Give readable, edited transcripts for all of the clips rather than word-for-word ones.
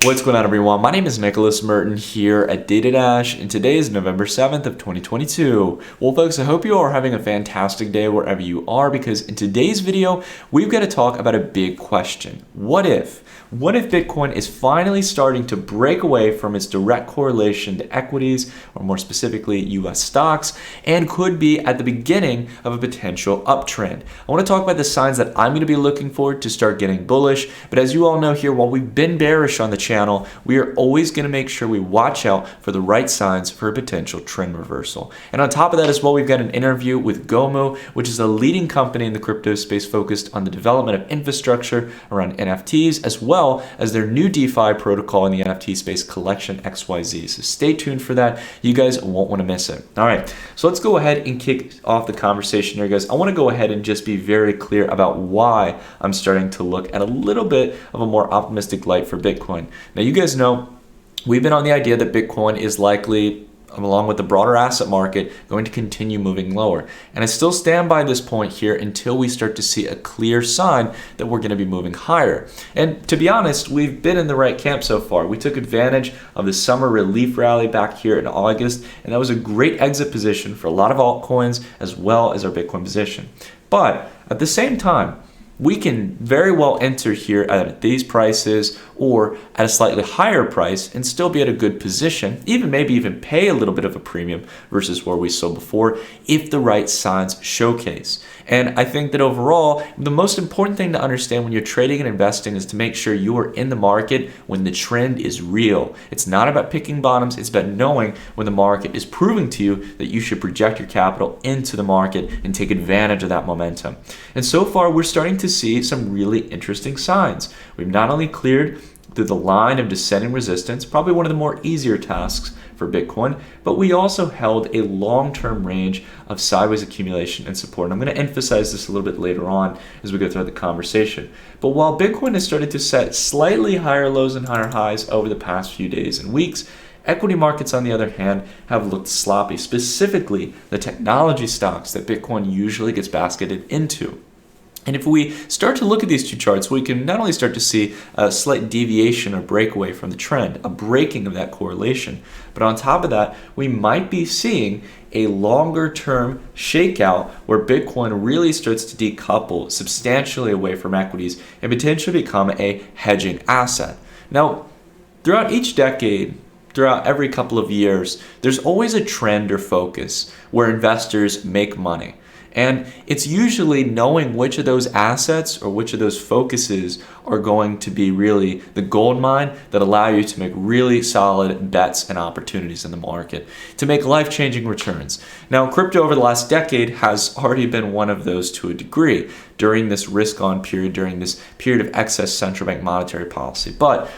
What's going on, everyone? My name is Nicholas Merton here at DataDash, and today is November 7th of 2022. Well, folks, I hope you all are having a fantastic day wherever you are, because in today's video, we've got to talk about a big question. What if Bitcoin is finally starting to break away from its direct correlation to equities, or more specifically, US stocks, and could be at the beginning of a potential uptrend? I want to talk about the signs that I'm going to be looking for to start getting bullish, but as you all know here, while we've been bearish on the channel, we are always going to make sure we watch out for the right signs for a potential trend reversal. And on top of that as well, we've got an interview with Gomu, which is a leading company in the crypto space focused on the development of infrastructure around NFTs, as well as their new DeFi protocol in the NFT space, Collection XYZ. So stay tuned for that. You guys won't want to miss it. All right, so let's go ahead and kick off the conversation here, guys. I want to go ahead and just be very clear about why I'm starting to look at a little bit of a more optimistic light for Bitcoin. Now, you guys know we've been on the idea that Bitcoin is likely, along with the broader asset market, going to continue moving lower. And I still stand by this point here until we start to see a clear sign that we're going to be moving higher. And to be honest, we've been in the right camp so far. We took advantage of the summer relief rally back here in August, and that was a great exit position for a lot of altcoins as well as our Bitcoin position. But at the same time, we can very well enter here at these prices or at a slightly higher price and still be at a good position, maybe even pay a little bit of a premium versus where we sold before if the right signs showcase. And I think that overall, the most important thing to understand when you're trading and investing is to make sure you are in the market when the trend is real. It's not about picking bottoms, it's about knowing when the market is proving to you that you should project your capital into the market and take advantage of that momentum. And so far, we're starting to see some really interesting signs. We've not only cleared through the line of descending resistance, probably one of the more easier tasks for Bitcoin, but we also held a long-term range of sideways accumulation and support. And I'm going to emphasize this a little bit later on as we go through the conversation. But while Bitcoin has started to set slightly higher lows and higher highs over the past few days and weeks, equity markets, on the other hand, have looked sloppy, specifically the technology stocks that Bitcoin usually gets basketed into. And if we start to look at these two charts, we can not only start to see a slight deviation or breakaway from the trend, a breaking of that correlation, but on top of that, we might be seeing a longer-term shakeout where Bitcoin really starts to decouple substantially away from equities and potentially become a hedging asset. Now, throughout each decade, throughout every couple of years, there's always a trend or focus where investors make money. And it's usually knowing which of those assets or which of those focuses are going to be really the gold mine that allow you to make really solid bets and opportunities in the market to make life-changing returns. Now, crypto over the last decade has already been one of those to a degree during this risk-on period, during this period of excess central bank monetary policy. But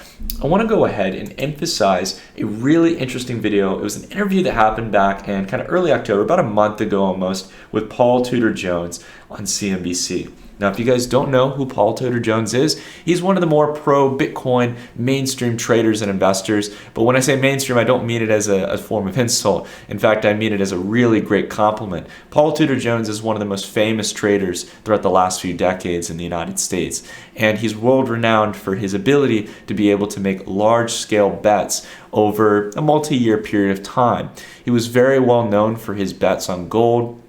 I want to go ahead and emphasize a really interesting video. It was an interview that happened back in kind of early October, about a month ago almost, with Tudor on CNBC. Now, if you guys don't know who Tudor is, he's one of the more pro-Bitcoin mainstream traders and investors. But when I say mainstream, I don't mean it as a form of insult. In fact, I mean it as a really great compliment. Tudor is one of the most famous traders throughout the last few decades in the United States. And he's world-renowned for his ability to be able to make large-scale bets over a multi-year period of time. He was very well known for his bets on gold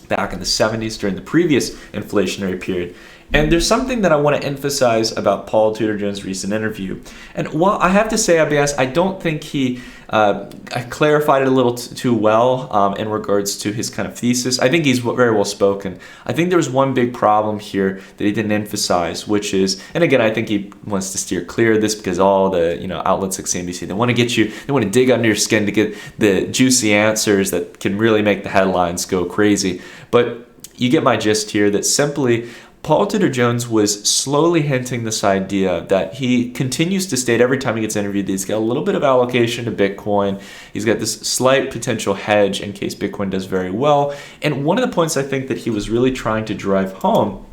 back in the 70s during the previous inflationary period. And there's something that I want to emphasize about Tudor's recent interview. And while I have to say, I don't think he clarified it a little too well in regards to his kind of thesis. I think he's very well spoken. I think there was one big problem here that he didn't emphasize, which is, and again, I think he wants to steer clear of this because all the outlets like CNBC, they want to dig under your skin to get the juicy answers that can really make the headlines go crazy. But you get my gist here that simply Tudor was slowly hinting this idea that he continues to state every time he gets interviewed that he's got a little bit of allocation to Bitcoin. He's got this slight potential hedge in case Bitcoin does very well. And one of the points I think that he was really trying to drive home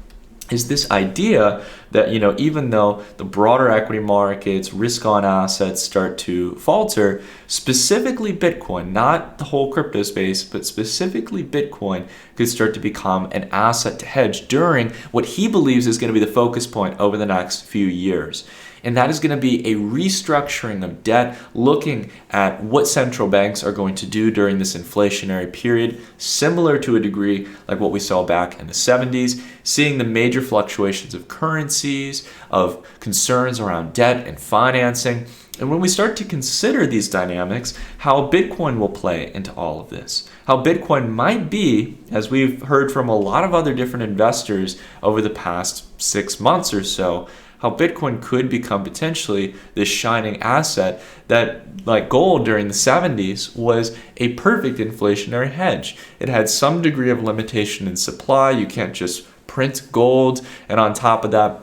is this idea that, even though the broader equity markets, risk-on assets start to falter, specifically Bitcoin, not the whole crypto space, but specifically Bitcoin could start to become an asset to hedge during what he believes is going to be the focus point over the next few years. And that is going to be a restructuring of debt, looking at what central banks are going to do during this inflationary period, similar to a degree like what we saw back in the 70s, seeing the major fluctuations of currencies, of concerns around debt and financing. And when we start to consider these dynamics, how Bitcoin will play into all of this, how Bitcoin might be, as we've heard from a lot of other different investors over the past 6 months or so, how Bitcoin could become potentially this shining asset that, like gold during the 70s, was a perfect inflationary hedge. It had some degree of limitation in supply. You can't just print gold, and on top of that,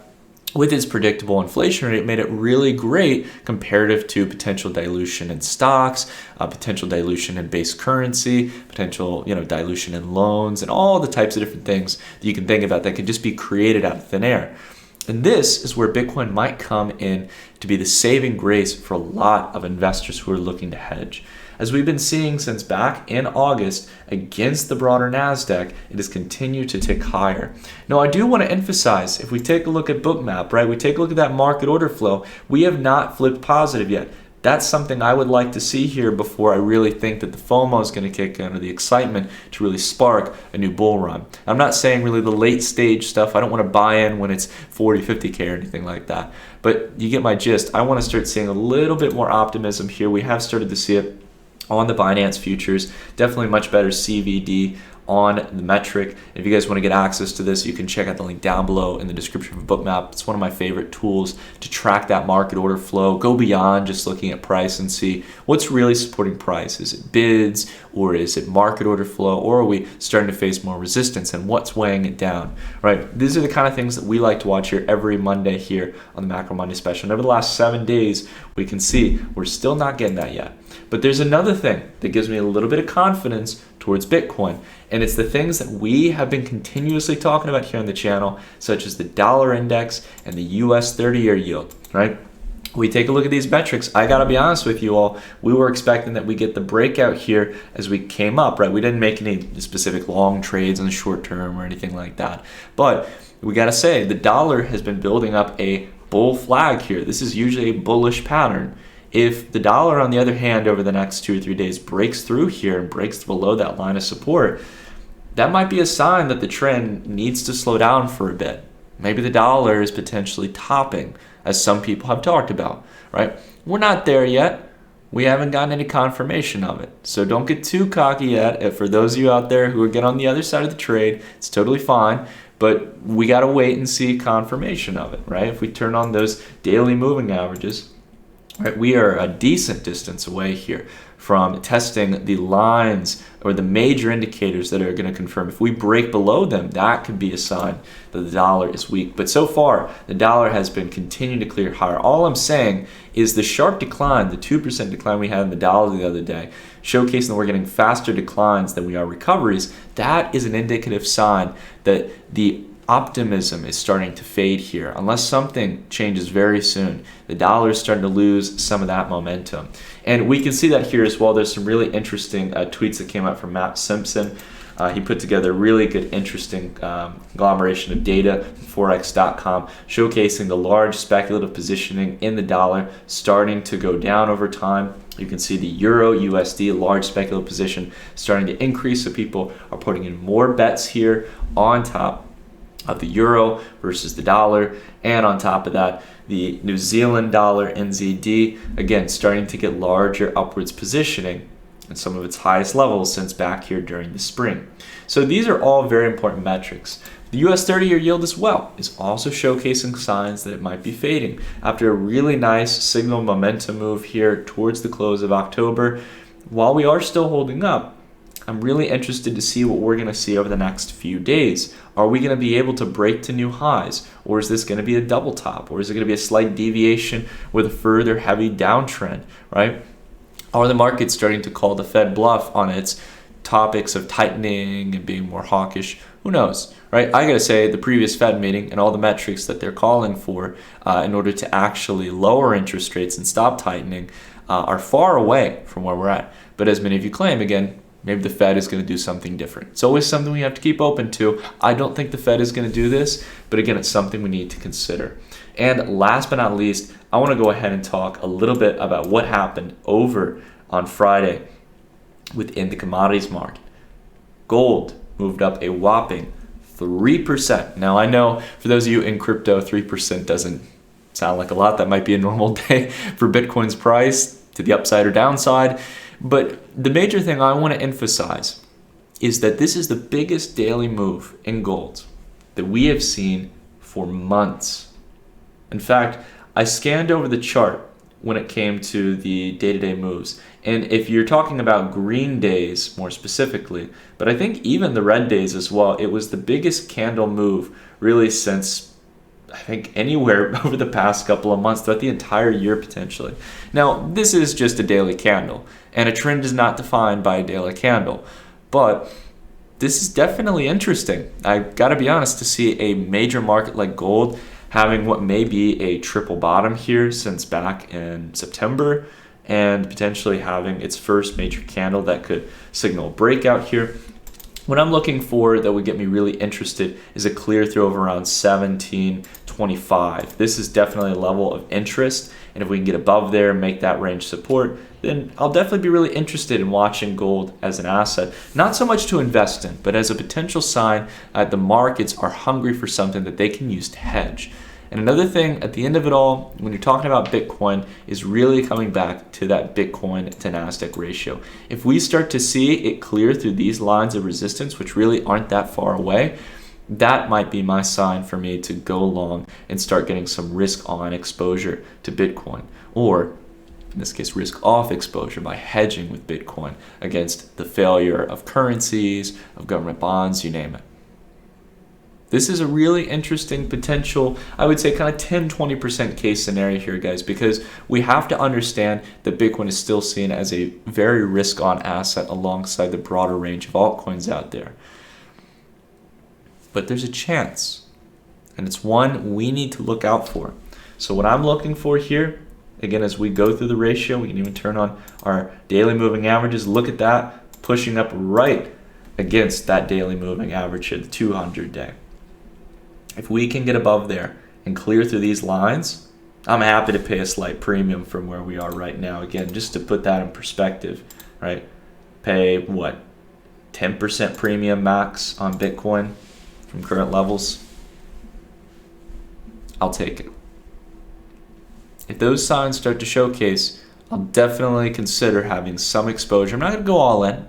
with its predictable inflation rate, it made it really great comparative to potential dilution in stocks, potential dilution in base currency, potential dilution in loans, and all the types of different things that you can think about that could just be created out of thin air. And this is where Bitcoin might come in to be the saving grace for a lot of investors who are looking to hedge. As we've been seeing since back in August against the broader NASDAQ, it has continued to tick higher. Now, I do want to emphasize, if we take a look at Bookmap, right, we take a look at that market order flow, we have not flipped positive yet. That's something I would like to see here before I really think that the FOMO is going to kick in, or the excitement to really spark a new bull run. I'm not saying really the late stage stuff. I don't want to buy in when it's 40, 50K or anything like that. But you get my gist. I want to start seeing a little bit more optimism here. We have started to see it on the Binance futures. Definitely much better CVD on the metric. If you guys want to get access to this, you can check out the link down below in the description of Bookmap. It's one of my favorite tools to track that market order flow, go beyond just looking at price and see what's really supporting price. Is it bids, or is it market order flow, or are we starting to face more resistance, and what's weighing it down, right? These are the kind of things that we like to watch here every Monday here on the Macro Monday Special. And over the last 7 days, we can see we're still not getting that yet. But there's another thing that gives me a little bit of confidence towards Bitcoin, and it's the things that we have been continuously talking about here on the channel, such as the dollar index and the US 30-year yield, right? We take a look at these metrics. I gotta be honest with you all, we were expecting that we get the breakout here as we came up, right? We didn't make any specific long trades in the short term or anything like that. But we gotta say, the dollar has been building up a bull flag here. This is usually a bullish pattern. If the dollar, on the other hand, over the next 2 or 3 days breaks through here and breaks below that line of support, that might be a sign that the trend needs to slow down for a bit. Maybe the dollar is potentially topping, as some people have talked about, right? We're not there yet. We haven't gotten any confirmation of it. So don't get too cocky yet. If for those of you out there who are getting on the other side of the trade, it's totally fine. But we got to wait and see confirmation of it, right? If we turn on those daily moving averages, right, we are a decent distance away here from testing the lines or the major indicators that are going to confirm. If we break below them, that could be a sign that the dollar is weak. But so far, the dollar has been continuing to clear higher. All I'm saying is the sharp decline, the 2% decline we had in the dollar the other day, showcasing that we're getting faster declines than we are recoveries, that is an indicative sign that the optimism is starting to fade here. Unless something changes very soon, the dollar is starting to lose some of that momentum. And we can see that here as well. There's some really interesting tweets that came out from Matt Simpson. He put together a really good, interesting conglomeration of data from Forex.com, showcasing the large speculative positioning in the dollar starting to go down over time. You can see the Euro USD, large speculative position, starting to increase. So people are putting in more bets here on top of the euro versus the dollar, and on top of that, the New Zealand dollar NZD, again, starting to get larger upwards positioning at some of its highest levels since back here during the spring. So these are all very important metrics. The US 30-year yield as well is also showcasing signs that it might be fading. After a really nice signal momentum move here towards the close of October, while we are still holding up, I'm really interested to see what we're going to see over the next few days. Are we going to be able to break to new highs? Or is this going to be a double top? Or is it going to be a slight deviation with a further heavy downtrend, right? Are the markets starting to call the Fed bluff on its topics of tightening and being more hawkish? Who knows, right? I got to say, the previous Fed meeting and all the metrics that they're calling for in order to actually lower interest rates and stop tightening are far away from where we're at. But as many of you claim, again, maybe the Fed is going to do something different. It's always something we have to keep open to. I don't think the Fed is going to do this, but again, it's something we need to consider. And last but not least, I want to go ahead and talk a little bit about what happened over on Friday within the commodities market. Gold moved up a whopping 3%. Now, I know for those of you in crypto, 3% doesn't sound like a lot. That might be a normal day for Bitcoin's price to the upside or downside. But the major thing I want to emphasize is that this is the biggest daily move in gold that we have seen for months. In fact, I scanned over the chart when it came to the day-to-day moves. And if you're talking about green days more specifically, but I think even the red days as well, it was the biggest candle move really since I think anywhere over the past couple of months, throughout the entire year potentially. Now, this is just a daily candle, and a trend is not defined by a daily candle. But this is definitely interesting. I gotta be honest, to see a major market like gold having what may be a triple bottom here since back in September, and potentially having its first major candle that could signal a breakout here. What I'm looking for that would get me really interested is a clear through of around 1725. This is definitely a level of interest, and if we can get above there and make that range support, then I'll definitely be really interested in watching gold as an asset. Not so much to invest in, but as a potential sign that the markets are hungry for something that they can use to hedge. And another thing at the end of it all, when you're talking about Bitcoin, is really coming back to that Bitcoin to Nasdaq ratio. If we start to see it clear through these lines of resistance, which really aren't that far away, that might be my sign for me to go long and start getting some risk on exposure to Bitcoin, or in this case, risk off exposure by hedging with Bitcoin against the failure of currencies, of government bonds, you name it. This is a really interesting potential, I would say kind of 10-20% case scenario here, guys, because we have to understand that Bitcoin is still seen as a very risk-on asset alongside the broader range of altcoins out there. But there's a chance, and it's one we need to look out for. So what I'm looking for here, again, as we go through the ratio, we can even turn on our daily moving averages, look at that, pushing up right against that daily moving average here, the 200-day. If we can get above there and clear through these lines, I'm happy to pay a slight premium from where we are right now. Again, just to put that in perspective, right? Pay what? 10% premium max on Bitcoin from current levels. I'll take it. If those signs start to showcase, I'll definitely consider having some exposure. I'm not going to go all in,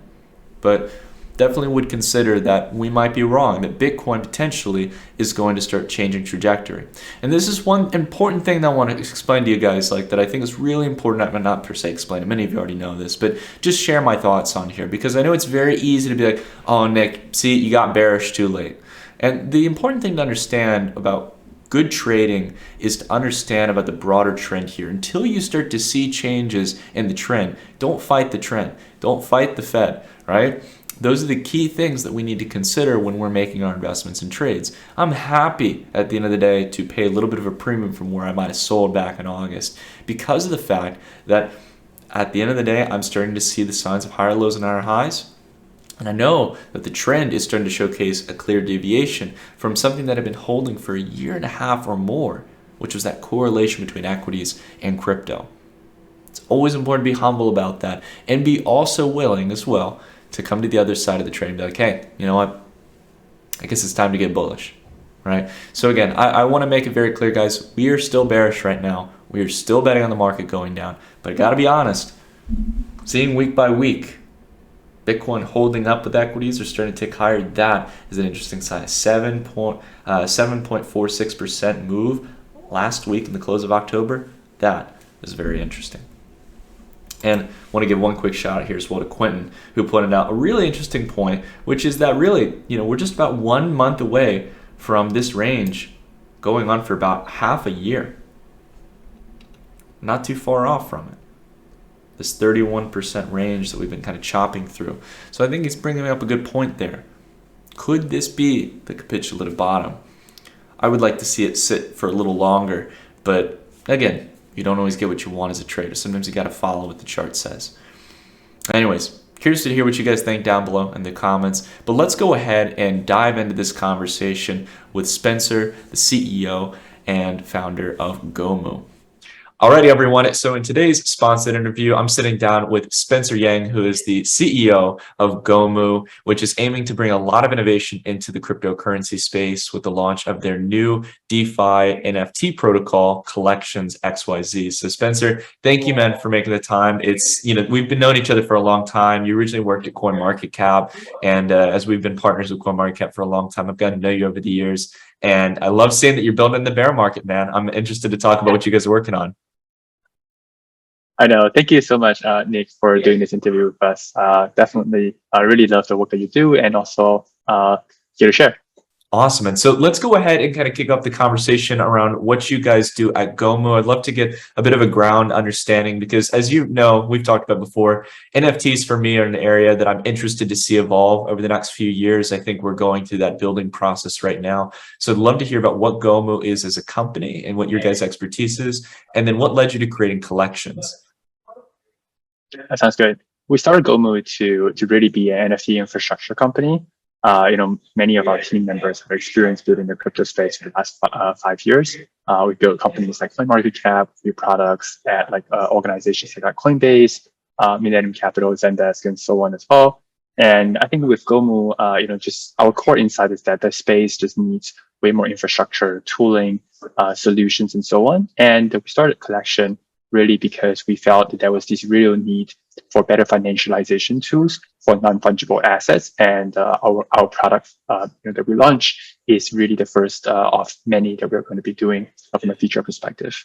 but definitely would consider that we might be wrong, that Bitcoin potentially is going to start changing trajectory. And this is one important thing that I want to explain to you guys, like that I think is really important. I'm not per se explaining, many of you already know this, but just share my thoughts on here, because I know it's very easy to be like, oh, Nick, see, you got bearish too late. And the important thing to understand about good trading is to understand about the broader trend here. Until you start to see changes in the trend, don't fight the trend. Don't fight the Fed, right? Those are the key things that we need to consider when we're making our investments and trades. I'm happy at the end of the day to pay a little bit of a premium from where I might have sold back in August, because of the fact that at the end of the day, I'm starting to see the signs of higher lows and higher highs. And I know that the trend is starting to showcase a clear deviation from something that I've been holding for a year and a half or more, which was that correlation between equities and crypto. It's always important to be humble about that, and be also willing as well to come to the other side of the trade and be like, hey, you know what? I guess it's time to get bullish, right? So again, I want to make it very clear, guys, we are still bearish right now. We are still betting on the market going down. But I got to be honest, seeing week by week, Bitcoin holding up with equities or starting to tick higher, that is an interesting sign. 7.46% move last week in the close of October. That is very interesting. And I want to give one quick shout out here as well to Quentin, who pointed out a really interesting point, which is that really, we're just about 1 month away from this range going on for about half a year. Not too far off from it. This 31% range that we've been kind of chopping through. So I think he's bringing up a good point there. Could this be the capitulative bottom? I would like to see it sit for a little longer, but again, you don't always get what you want as a trader. Sometimes you got to follow what the chart says. Anyways, Curious to hear what you guys think down below in the comments. But let's go ahead and dive into this conversation with Spencer, the CEO and founder of Gomu. Alrighty, everyone. So in today's sponsored interview, I'm sitting down with Spencer Yang, who is the CEO of Gomu, which is aiming to bring a lot of innovation into the cryptocurrency space with the launch of their new DeFi NFT protocol, Collections XYZ. So Spencer, thank you, man, for making the time. We've been knowing each other for a long time. You originally worked at CoinMarketCap, and as we've been partners with CoinMarketCap for a long time, I've gotten to know you over the years. And I love seeing that you're building in the bear market, man. I'm interested to talk about what you guys are working on. I know. Thank you so much, Nick, for doing this interview with us. Definitely, I really love the work that you do, and also here to share. Awesome. And so let's go ahead and kind of kick off the conversation around what you guys do at Gomu. I'd love to get a bit of a ground understanding because, as you know, we've talked about before, NFTs for me are an area that I'm interested to see evolve over the next few years. I think we're going through that building process right now. So I'd love to hear about what Gomu is as a company and what your guys' expertise is, and then what led you to creating Collections. That sounds good. We started Gomu to really be an NFT infrastructure company. Many of our team members have experience building the crypto space for the last 5 years. We built companies like CoinMarketCap, new products at organizations like Coinbase, Millennium Capital, Zendesk, and so on as well. And I think with Gomu, just our core insight is that the space just needs way more infrastructure, tooling, solutions, and so on. And we started Collection really because we felt that there was this real need for better financialization tools for non-fungible assets. And our product that we launched is really the first of many that we're going to be doing from a feature perspective.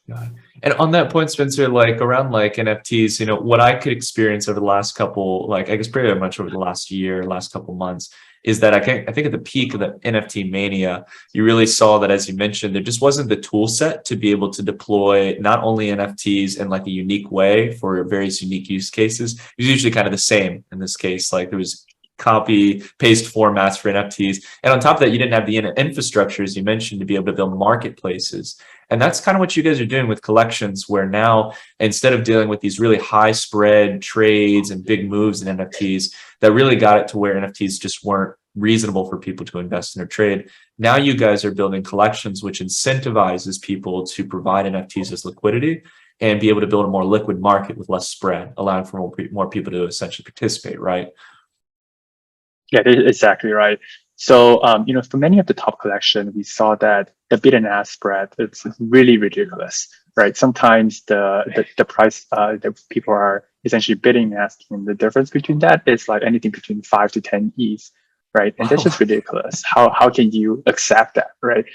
Yeah. And on that point, Spencer, around NFTs, what I could experience over the last couple, I guess pretty much over the last year, last couple months, is that I think at the peak of the NFT mania, you really saw that, as you mentioned, there just wasn't the tool set to be able to deploy not only NFTs in a unique way for various unique use cases. It was usually kind of the same in this case. There was copy paste formats for NFTs. And on top of that, you didn't have the infrastructure, as you mentioned, to be able to build marketplaces. And that's kind of what you guys are doing with Collections, where now instead of dealing with these really high spread trades and big moves in NFTs that really got it to where NFTs just weren't reasonable for people to invest in or trade. Now you guys are building Collections, which incentivizes people to provide NFTs as liquidity and be able to build a more liquid market with less spread, allowing for more people to essentially participate, right? Yeah, exactly right. So, for many of the top collection, we saw that the bid and ask spread, it's really ridiculous, right? Sometimes the price that people are essentially bidding and asking, the difference between that is anything between 5 to 10 ETH, right? And that's just ridiculous. How can you accept that, right?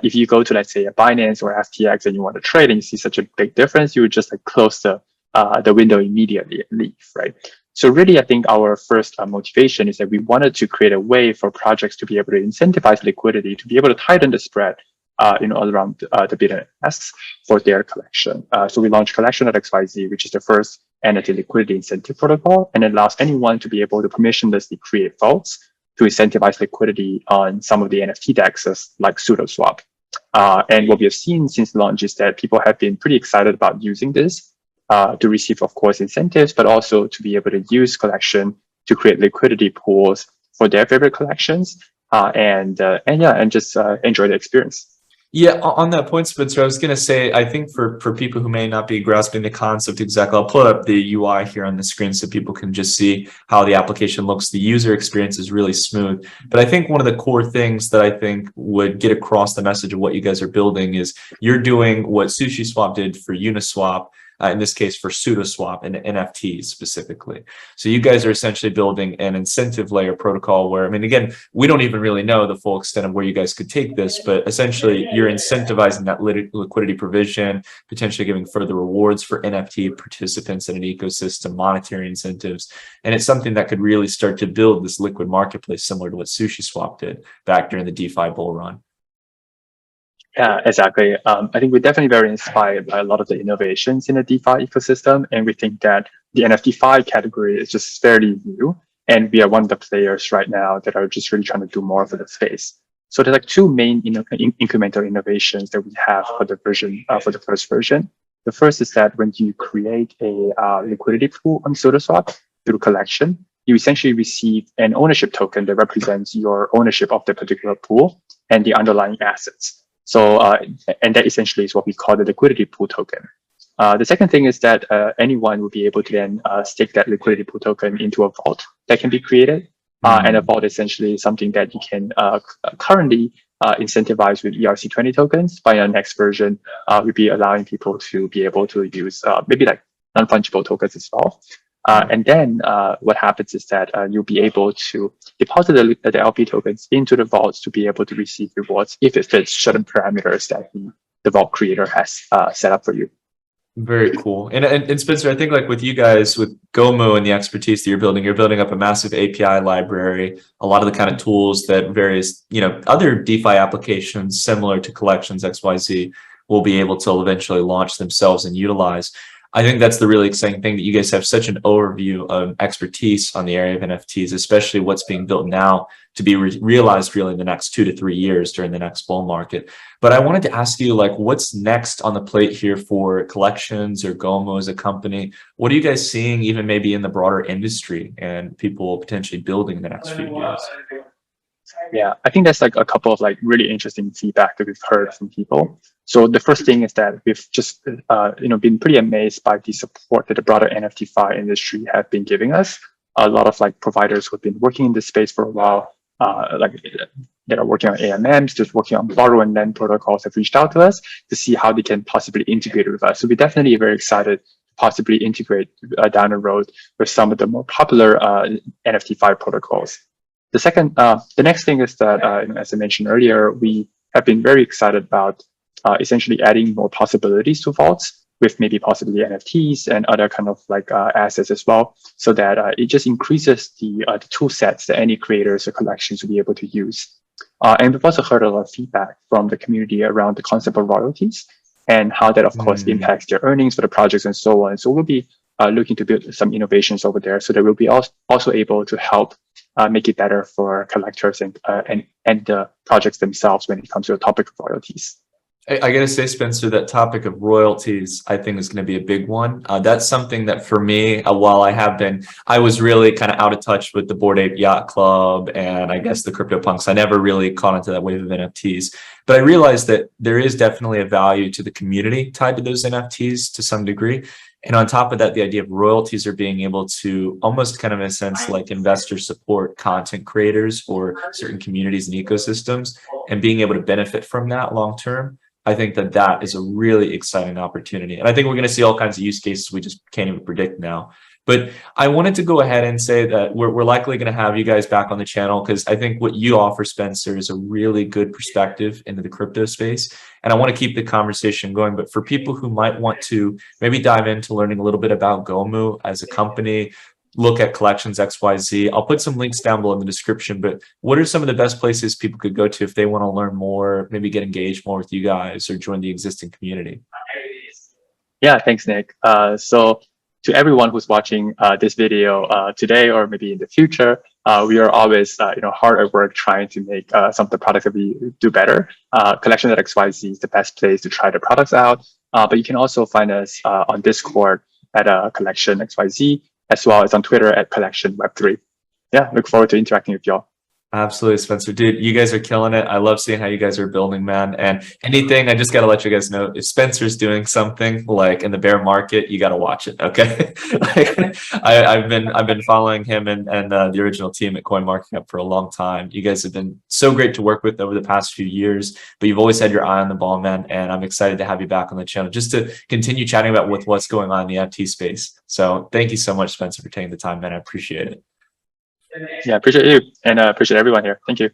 If you go to, let's say, a Binance or FTX and you want to trade and you see such a big difference, you would just close the window immediately and leave, right? So really, I think our first motivation is that we wanted to create a way for projects to be able to incentivize liquidity, to be able to tighten the spread, all around the bid and asks for their collection. So we launched Collection.xyz, which is the first NFT liquidity incentive protocol, and it allows anyone to be able to permissionlessly create vaults to incentivize liquidity on some of the NFT dexes like SudoSwap. And what we have seen since launch is that people have been pretty excited about using this. To receive, of course, incentives, but also to be able to use Collection to create liquidity pools for their favorite collections, and just enjoy the experience. Yeah, on that point, Spencer, I was going to say, I think for people who may not be grasping the concept exactly, I'll pull up the UI here on the screen so people can just see how the application looks. The user experience is really smooth. But I think one of the core things that I think would get across the message of what you guys are building is you're doing what SushiSwap did for Uniswap, in this case for SudoSwap and NFTs specifically. So you guys are essentially building an incentive layer protocol where, again, we don't even really know the full extent of where you guys could take this, but essentially you're incentivizing that liquidity provision, potentially giving further rewards for NFT participants in an ecosystem, monetary incentives. And it's something that could really start to build this liquid marketplace similar to what SushiSwap did back during the DeFi bull run. Yeah, exactly. I think we're definitely very inspired by a lot of the innovations in the DeFi ecosystem, and we think that the NFT category is just fairly new, and we are one of the players right now that are just really trying to do more for the space. So there's two main incremental innovations that we have for the first version. The first is that when you create a liquidity pool on SudoSwap, through collection, you essentially receive an ownership token that represents your ownership of the particular pool and the underlying assets. So, and that essentially is what we call the liquidity pool token. The second thing is that anyone will be able to then stake that liquidity pool token into a vault that can be created. And a vault essentially is something that you can currently incentivize with ERC20 tokens. By our next version, we'll be allowing people to be able to use maybe like non-fungible tokens as well. And then what happens is that you'll be able to deposit the LP tokens into the vaults to be able to receive rewards if it fits certain parameters that the vault creator has set up for you. Very cool. And Spencer, I think like with you guys, with Gomu and the expertise that you're building up a massive API library, a lot of the kind of tools that various, other DeFi applications similar to Collections XYZ will be able to eventually launch themselves and utilize. I think that's the really exciting thing, that you guys have such an overview of expertise on the area of NFTs, especially what's being built now to be realized really in the next 2 to 3 years during the next bull market. But I wanted to ask you, like, what's next on the plate here for Collections or Gomu as a company? What are you guys seeing even maybe in the broader industry and people potentially building in the next few years? Yeah, I think there's like a couple of like really interesting feedback that we've heard from people. So the first thing is that we've just been pretty amazed by the support that the broader NFT industry have been giving us. A lot of like providers who've been working in this space for a while, like that are working on AMMs, just working on borrow and lend protocols, have reached out to us to see how they can possibly integrate with us. So we're definitely very excited to possibly integrate down the road with some of the more popular NFT protocols. The next thing is that, as I mentioned earlier, we have been very excited about essentially adding more possibilities to vaults with maybe possibly NFTs and other kind of like assets as well, so that it just increases the tool sets that any creators or collections will be able to use. And we've also heard a lot of feedback from the community around the concept of royalties and how that, of course, impacts their earnings for the projects and so on. So we'll be looking to build some innovations over there so that we'll be also able to help make it better for collectors and the projects themselves when it comes to the topic of royalties. I gotta say, Spencer, that topic of royalties, I think, is going to be a big one. That's something that for me, while I was really kind of out of touch with the Bored Ape Yacht Club and I guess the CryptoPunks. I never really caught into that wave of NFTs, but I realized that there is definitely a value to the community tied to those NFTs to some degree. And on top of that, the idea of royalties are being able to almost kind of in a sense like investor support content creators or certain communities and ecosystems and being able to benefit from that long term. I think that is a really exciting opportunity. And I think we're going to see all kinds of use cases we just can't even predict now. But I wanted to go ahead and say that we're likely going to have you guys back on the channel because I think what you offer, Spencer, is a really good perspective into the crypto space. And I want to keep the conversation going. But for people who might want to maybe dive into learning a little bit about Gomu as a company, look at Collections XYZ, I'll put some links down below in the description. But what are some of the best places people could go to if they want to learn more, maybe get engaged more with you guys or join the existing community? Yeah, thanks, Nick. So to everyone who's watching this video today or maybe in the future, we are always hard at work trying to make some of the products that we do better. Collections XYZ is the best place to try the products out. But you can also find us on Discord at Collection XYZ, as well as on Twitter at Collection Web3. Yeah, look forward to interacting with y'all. Absolutely, Spencer. Dude, you guys are killing it. I love seeing how you guys are building, man. And anything, I just got to let you guys know, if Spencer's doing something like in the bear market, you got to watch it, okay? I've been following him and the original team at CoinMarketCap for a long time. You guys have been so great to work with over the past few years, but you've always had your eye on the ball, man. And I'm excited to have you back on the channel just to continue chatting about what's going on in the NFT space. So thank you so much, Spencer, for taking the time, man. I appreciate it. Yeah, appreciate you and appreciate everyone here. Thank you.